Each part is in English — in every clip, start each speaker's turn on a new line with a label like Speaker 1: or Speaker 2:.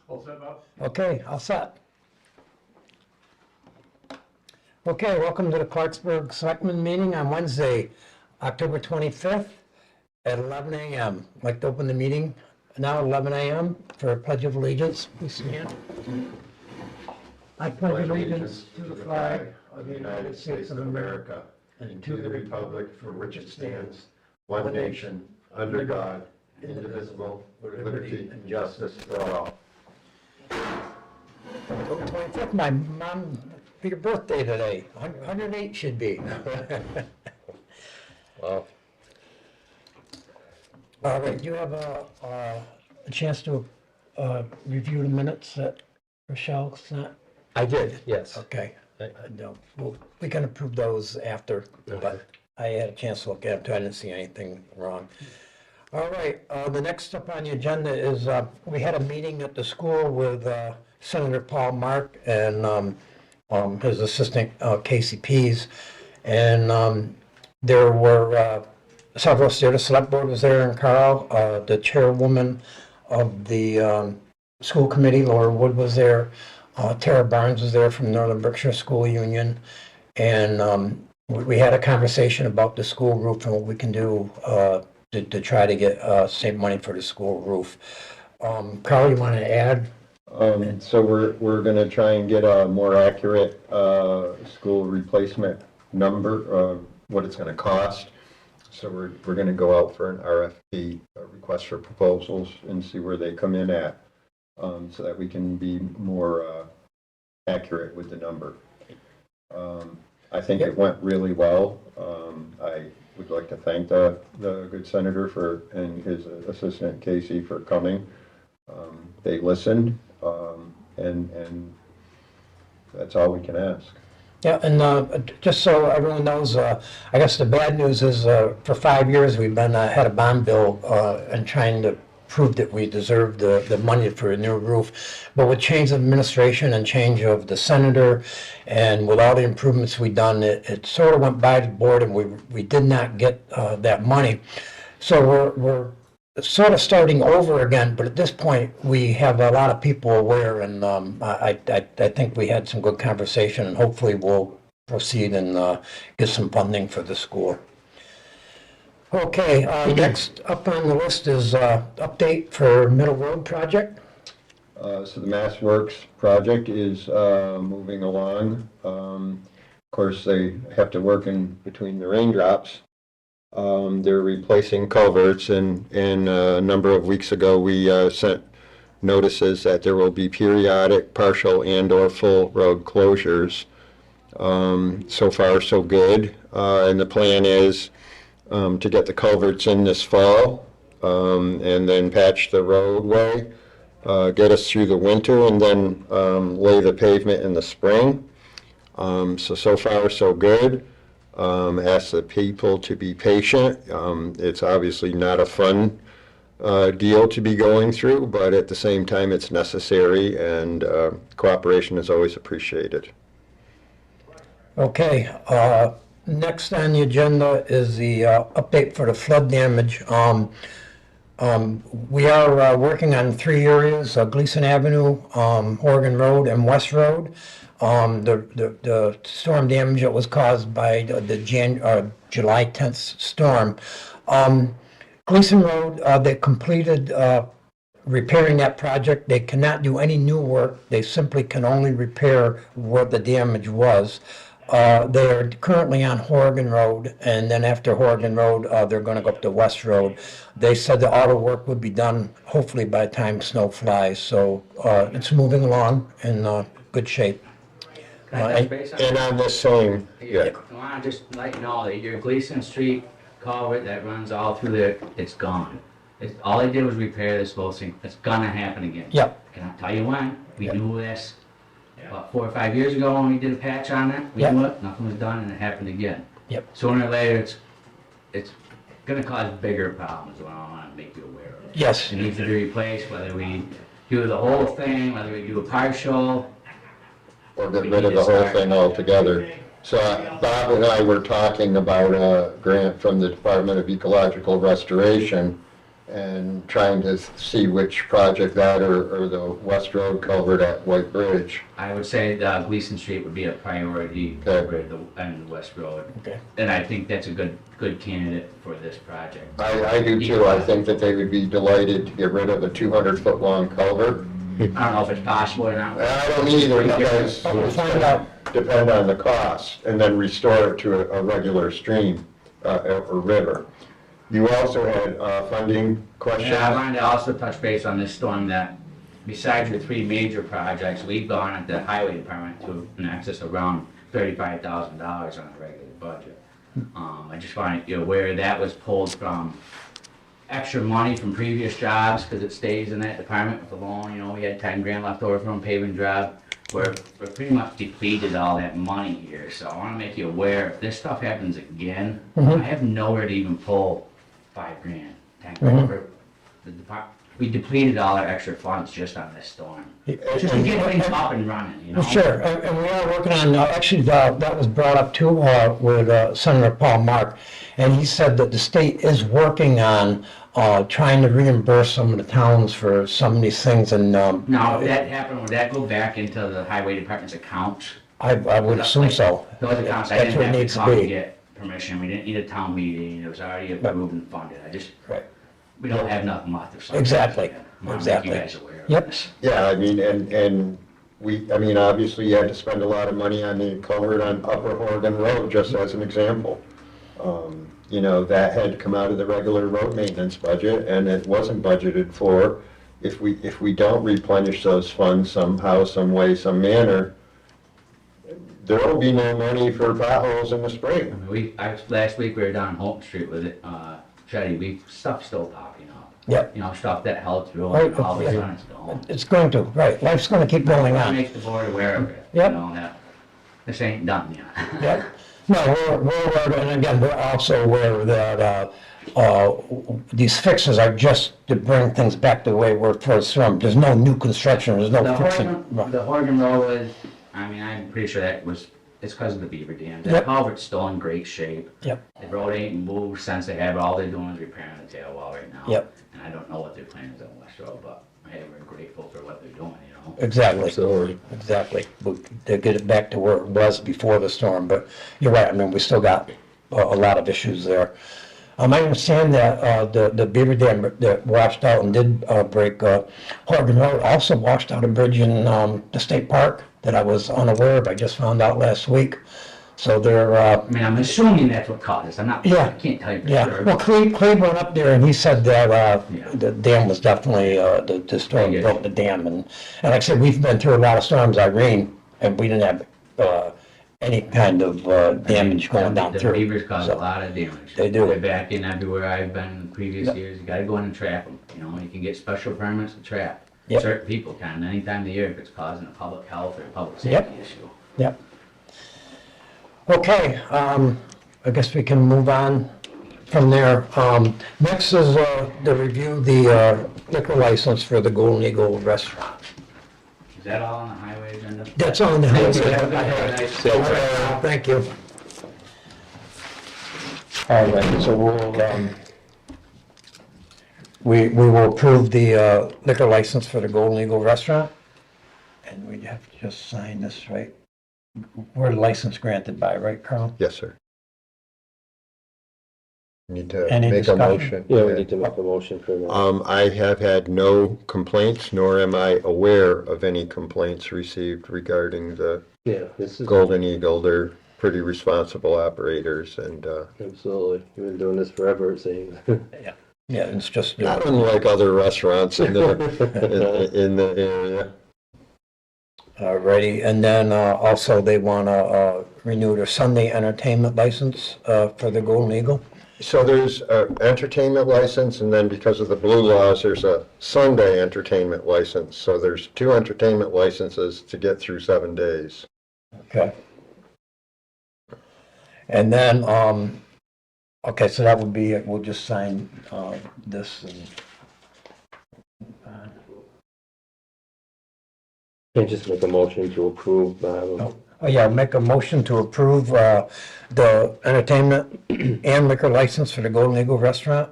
Speaker 1: All set, Bob?
Speaker 2: Okay, all set. Okay, welcome to the Clarksburg Selectmen meeting on Wednesday, October 25th at 11 a.m. I'd like to open the meeting now, 11 a.m. for a Pledge of Allegiance. Please stand. I pledge allegiance to the flag of the United States of America and to the republic for which it stands, one nation, under God, indivisible, with liberty and justice for all. October 25th, my mom, your birthday today. 108 should be.
Speaker 3: Wow.
Speaker 2: All right, do you have a chance to review the minutes that Rochelle sent?
Speaker 3: I did, yes.
Speaker 2: Okay.
Speaker 3: Right.
Speaker 2: No, we can approve those after,
Speaker 3: Okay.
Speaker 2: but I had a chance to look at them too. I didn't see anything wrong. All right, the next up on the agenda is we had a meeting at the school with Senator Paul Mark and his assistant Casey Pease, and there were several of us there. The select board was there, and Carl, the chairwoman of the school committee, Laura Wood, was there. Tara Barnes was there from Northern Berkshire School Union, and we had a conversation about the school roof and what we can do to try to get save money for the school roof. Carl, you want to add?
Speaker 4: So we're going to try and get a more accurate school replacement number of what it's going to cost. So we're going to go out for an RFP, a request for proposals, and see where they come in at, so that we can be more accurate with the number. I think it went really well. I would like to thank the good senator and his assistant Casey for coming. They listened, and that's all we can ask.
Speaker 2: Yeah, and just so everyone knows, I guess the bad news is for 5 years we've been had a bond bill and trying to prove that we deserve the money for a new roof. But with change of administration and change of the senator, and with all the improvements we've done, it sort of went by the board, and we did not get that money. So we're sort of starting over again, but at this point we have a lot of people aware, and I think we had some good conversation, and hopefully we'll proceed and get some funding for the school. Okay, next up on the list is update for Middle Road project.
Speaker 4: So the Mass Works project is moving along. Of course, they have to work in between the raindrops. They're replacing culverts, and a number of weeks ago we sent notices that there will be periodic partial and/or full road closures. So far, so good. And the plan is to get the culverts in this fall, and then patch the roadway, get us through the winter, and then lay the pavement in the spring. So far, so good. Ask the people to be patient. It's obviously not a fun deal to be going through, but at the same time it's necessary, and cooperation is always appreciated.
Speaker 2: Okay, next on the agenda is the update for the flood damage. We are working on 3 areas, Gleason Avenue, Oregon Road, and West Road. The storm damage that was caused by the July 10th storm. Gleason Road, they completed repairing that project. They cannot do any new work. They simply can only repair what the damage was. They are currently on Oregon Road, and then after Oregon Road, they're going to go up to West Road. They said the auto work would be done hopefully by the time snow flies, so it's moving along in good shape.
Speaker 5: Can I touch base on
Speaker 4: And
Speaker 5: that?
Speaker 4: on this same, yeah.
Speaker 5: I want to just let you know that your Gleason Street culvert that runs all through there, it's gone. All they did was repair this whole thing. It's gonna happen again.
Speaker 2: Yep.
Speaker 5: Can I tell you when? We
Speaker 2: Yep.
Speaker 5: knew this about 4 or 5 years ago when we did a patch on it. We
Speaker 2: Yep.
Speaker 5: knew it, nothing was done, and it happened again.
Speaker 2: Yep.
Speaker 5: Sooner or later, it's gonna cause bigger problems, what I want to make you aware of.
Speaker 2: Yes.
Speaker 5: It needs to be replaced, whether we do the whole thing, whether we do a partial.
Speaker 4: Or get rid of the whole thing altogether. So Bob and I were talking about a grant from the Department of Ecological Restoration and trying to see which project that or the West Road culvert at White Bridge.
Speaker 5: I would say Gleason Street would be a priority
Speaker 4: Okay.
Speaker 5: over the West Road.
Speaker 2: Okay.
Speaker 5: And I think that's a good candidate for this project.
Speaker 4: I do too. I think that they would be delighted to get rid of a 200-foot long culvert.
Speaker 5: I don't know if it's possible or not.
Speaker 4: I don't either, because
Speaker 2: We'll find out.
Speaker 4: depend on the cost, and then restore it to a regular stream or river. You also had funding questions?
Speaker 5: Yeah, I wanted to also touch base on this storm that besides the three major projects, we've gone at the highway department to an excess of around $35,000 on a regular budget. I just wanted you aware that was pulled from extra money from previous jobs because it stays in that department with the loan. You know, we had 10 grand left over from a paving job. We're pretty much depleted all that money here. So I want to make you aware if this stuff happens again, I have nowhere to even pull 5 grand, 10 grand. The department, we depleted all our extra funds just on this storm. Just to get things up and running, you know?
Speaker 2: Sure, and we are working on, actually, that was brought up too with Senator Paul Mark, and he said that the state is working on trying to reimburse some of the towns for some of these things, and
Speaker 5: Now, if that happened, would that go back into the highway department's account?
Speaker 2: I would assume so.
Speaker 5: Those accounts, I
Speaker 2: That's
Speaker 5: didn't
Speaker 2: what it
Speaker 5: have to
Speaker 2: needs to
Speaker 5: come and
Speaker 2: be.
Speaker 5: get permission, we didn't need a town meeting, it was already approved and funded,
Speaker 2: Right.
Speaker 5: we don't have nothing left or something.
Speaker 2: Exactly,
Speaker 5: I want to make
Speaker 2: exactly.
Speaker 5: you guys aware of
Speaker 2: Yep.
Speaker 5: this.
Speaker 4: Yeah, I mean, and I mean, obviously you had to spend a lot of money on the culvert on Upper Oregon Road, just as an example. You know, that had to come out of the regular road maintenance budget, and it wasn't budgeted for. If we don't replenish those funds somehow, some way, some manner, there will be no money for potholes in the
Speaker 5: I
Speaker 4: spring.
Speaker 5: mean, last week we were down Holton Street with it, Shetty, stuff's still popping up.
Speaker 2: Yep.
Speaker 5: You know, stuff that held through,
Speaker 2: Right,
Speaker 5: and all of a
Speaker 2: yeah.
Speaker 5: sudden it's gone.
Speaker 2: It's going to, right, life's going to keep going
Speaker 5: I
Speaker 2: on.
Speaker 5: make the board aware of it, you
Speaker 2: Yep.
Speaker 5: know, that this ain't done yet.
Speaker 2: Yep. No, we're aware, and again, we're also aware that these fixes are just to bring things back to the way it were first storm. There's no new construction, there's no fixing.
Speaker 5: The Horgan Road was, I mean, I'm pretty sure it's because of the beaver dam. The
Speaker 2: Yep.
Speaker 5: culvert's still in great shape.
Speaker 2: Yep,
Speaker 5: The road ain't moved since they have, all they're doing is repairing the tail wall right now.
Speaker 2: Yep.
Speaker 5: And I don't know what their plan is on West Road, but hey, we're grateful for what they're doing, you know?
Speaker 2: exactly.
Speaker 1: Absolutely.
Speaker 2: Exactly. To get it back to where it was before the storm, but you're right, I mean, we still got a lot of issues there. I understand that the beaver dam that washed out and did break Horgan Road also washed out a bridge in the state park that I was unaware of. I just found out last week. So they're,
Speaker 5: I mean, I'm assuming that's what caused this. I
Speaker 2: Yeah.
Speaker 5: can't tell you for
Speaker 2: yeah,
Speaker 5: sure.
Speaker 2: well, Cleve went up there and he said that
Speaker 5: Yeah.
Speaker 2: the dam was definitely, the storm broke the dam. And like I said, we've been through a lot of storms, Irene, and we didn't have any kind of damage going down
Speaker 5: The
Speaker 2: through.
Speaker 5: beavers cause
Speaker 2: So,
Speaker 5: a lot of damage.
Speaker 2: They do.
Speaker 5: They're back in everywhere I've been in previous
Speaker 2: Yep.
Speaker 5: years. You gotta go in and trap them, you know? You can get special permits to trap.
Speaker 2: Yep.
Speaker 5: Certain people can, any time of the year if it's causing a public health or a public
Speaker 2: Yep.
Speaker 5: safety issue.
Speaker 2: Yep. Okay, I guess we can move on from there. Next is to review the liquor license for the Golden Eagle Restaurant.
Speaker 5: Is that all on the highway agenda?
Speaker 2: That's on the highway. Thank you. All right, so we will approve the liquor license for the Golden Eagle Restaurant. And we have to just sign this, right? We're license granted by, right, Carl?
Speaker 4: Yes, sir. Need to
Speaker 2: Any
Speaker 4: make a
Speaker 2: discussion?
Speaker 4: motion.
Speaker 1: Yeah, we need to make a motion for that.
Speaker 4: I have had no complaints, nor am I aware of any complaints received regarding the
Speaker 1: Yeah, this is,
Speaker 4: Golden Eagle. They're pretty responsible operators, and
Speaker 1: absolutely. You've been doing this forever, it seems.
Speaker 2: Yeah, it's just,
Speaker 4: not unlike other restaurants in the, in the area.
Speaker 2: alrighty, and then also they want to renew their Sunday entertainment license for the Golden Eagle.
Speaker 4: So there's an entertainment license, and then because of the blue laws, there's a Sunday entertainment license. So there's 2 entertainment licenses to get through 7 days.
Speaker 2: Okay. And then, okay, so that would be it, we'll just sign this and.
Speaker 1: And just make a motion to approve,
Speaker 2: Oh, yeah, make a motion to approve the entertainment and liquor license for the Golden Eagle Restaurant.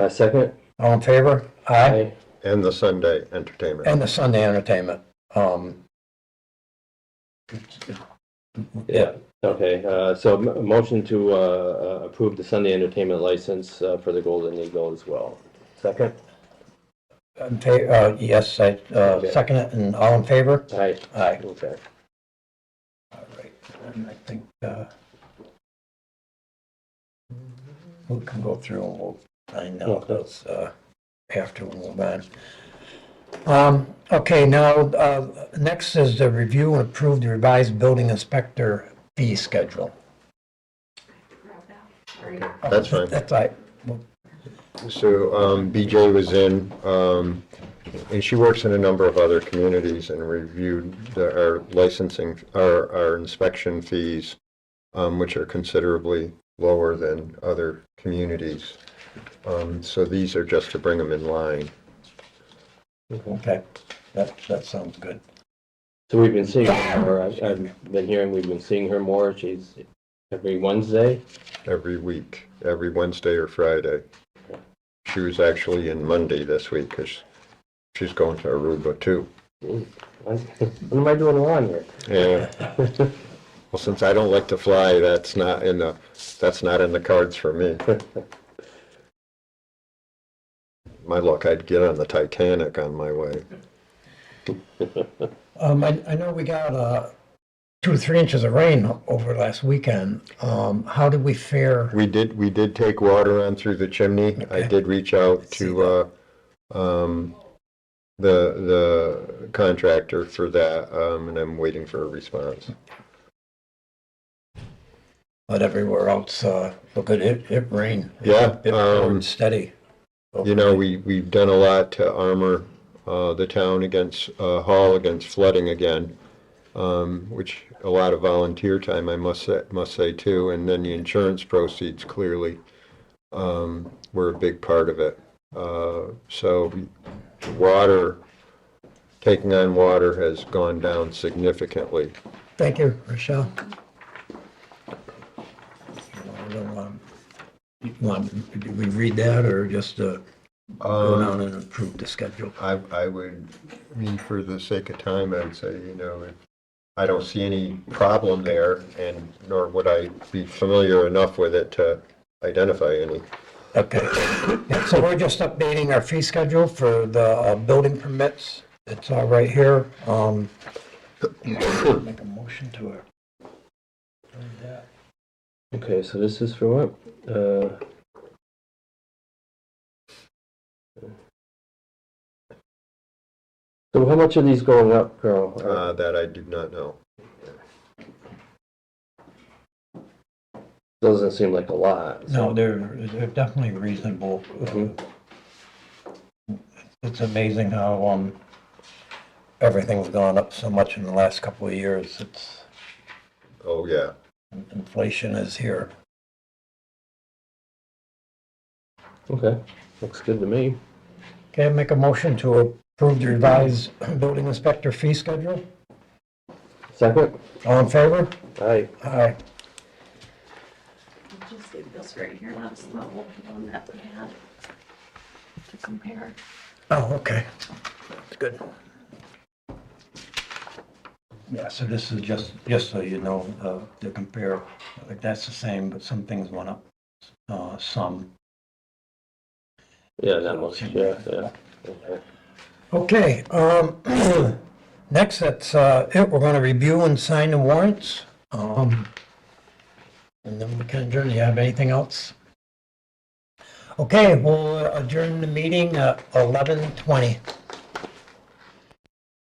Speaker 1: Second?
Speaker 2: All in favor? Aye.
Speaker 4: And the Sunday entertainment.
Speaker 2: And the Sunday entertainment.
Speaker 1: Yeah, okay, so motion to approve the Sunday entertainment license for the Golden Eagle as well. Second?
Speaker 2: Yes, I second it, and all in favor?
Speaker 1: Aye.
Speaker 2: Aye.
Speaker 1: Okay.
Speaker 2: All right, and I think we can go through and we'll find out those after we move on. Okay, now, next is the review and approve the revised building inspector fee schedule.
Speaker 4: That's fine.
Speaker 2: That's right.
Speaker 4: So BJ was in, and she works in a number of other communities and reviewed our licensing, our inspection fees, which are considerably lower than other communities. So these are just to bring them in line.
Speaker 2: Okay, that sounds good.
Speaker 1: So we've been seeing her more, I've been hearing we've been seeing her more, she's every Wednesday?
Speaker 4: Every week, every Wednesday or Friday. She was actually in Monday this week because she's going to Aruba too.
Speaker 1: What am I doing wrong here?
Speaker 4: Yeah. Well, since I don't like to fly, that's not in the cards for me. My luck, I'd get on the Titanic on my way.
Speaker 2: I know we got 2 to 3 inches of rain over last weekend. How did we fare?
Speaker 4: We did take water on through the chimney. I
Speaker 2: Okay.
Speaker 4: did reach out to the contractor for that, and I'm waiting for a response.
Speaker 2: But everywhere else, look at it, it rained.
Speaker 4: Yeah,
Speaker 2: It poured steady.
Speaker 4: You know, we've done a lot to armor the town against Hall against flooding again, which a lot of volunteer time, I must say too, and then the insurance proceeds clearly were a big part of it. So water, taking on water has gone down significantly.
Speaker 2: Thank you, Rochelle. Did we read that or just go down and approve the schedule?
Speaker 4: I would, I mean, for the sake of time, I'd say, you know, if I don't see any problem there, and nor would I be familiar enough with it to identify any.
Speaker 2: Okay, yeah, so we're just updating our fee schedule for the building permits. It's all right here. Make a motion to it.
Speaker 1: Okay, so this is for what? So how much are these going up, Carl?
Speaker 4: That I do not know.
Speaker 1: Doesn't seem like a lot.
Speaker 2: No, they're definitely reasonable. It's amazing how everything's gone up so much in the last couple of years. It's
Speaker 4: Oh, yeah.
Speaker 2: inflation is here.
Speaker 1: Okay, looks good to me.
Speaker 2: Okay, make a motion to approve the revised building inspector fee schedule.
Speaker 1: Second?
Speaker 2: All in favor?
Speaker 1: Aye.
Speaker 2: Aye.
Speaker 3: I'll just leave this right here, that's the old one that we had to compare.
Speaker 2: Oh, okay. That's good. Yeah, so this is just so you know, to compare, like that's the same, but some things went up, some.
Speaker 1: Yeah, that much, yeah.
Speaker 2: Okay, next, that's it. We're going to review and sign the warrants. And then we can adjourn. Do you have anything else? Okay, we'll adjourn the meeting at 11:20.